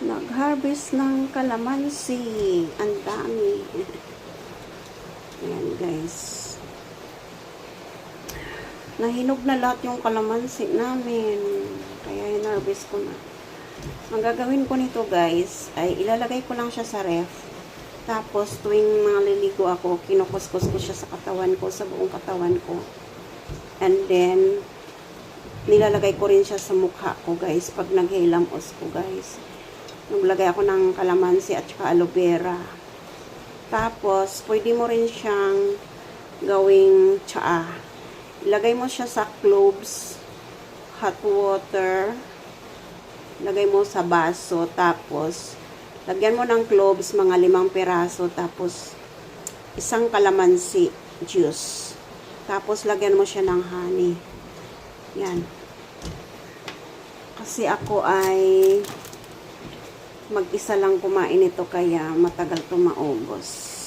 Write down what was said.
Nag-harvest ng kalamansi. Ang dami. Ayan guys. Nahinog na lahat yung kalamansi namin. Kaya in-harvest ko na. Ang gagawin ko nito guys, ay ilalagay ko lang siya sa ref. Tapos tuwing naliligo ako, kinukuskus ko siya sa katawan ko, sa buong katawan ko. And then, nilalagay ko rin siya sa mukha ko guys, pag naghilamos ko guys. Naglagay ako ng kalamansi at saka aloe vera. Tapos, pwede mo rin siyang gawing tsaa. Ilagay mo siya sa cloves, hot water, lagay mo sa baso, tapos, lagyan mo ng cloves, mga 5 piraso, tapos, isang kalamansi juice. Tapos, lagyan mo siya ng honey. Yan. Kasi ako ay mag-isa lang kumain ito kaya matagal ito maubos.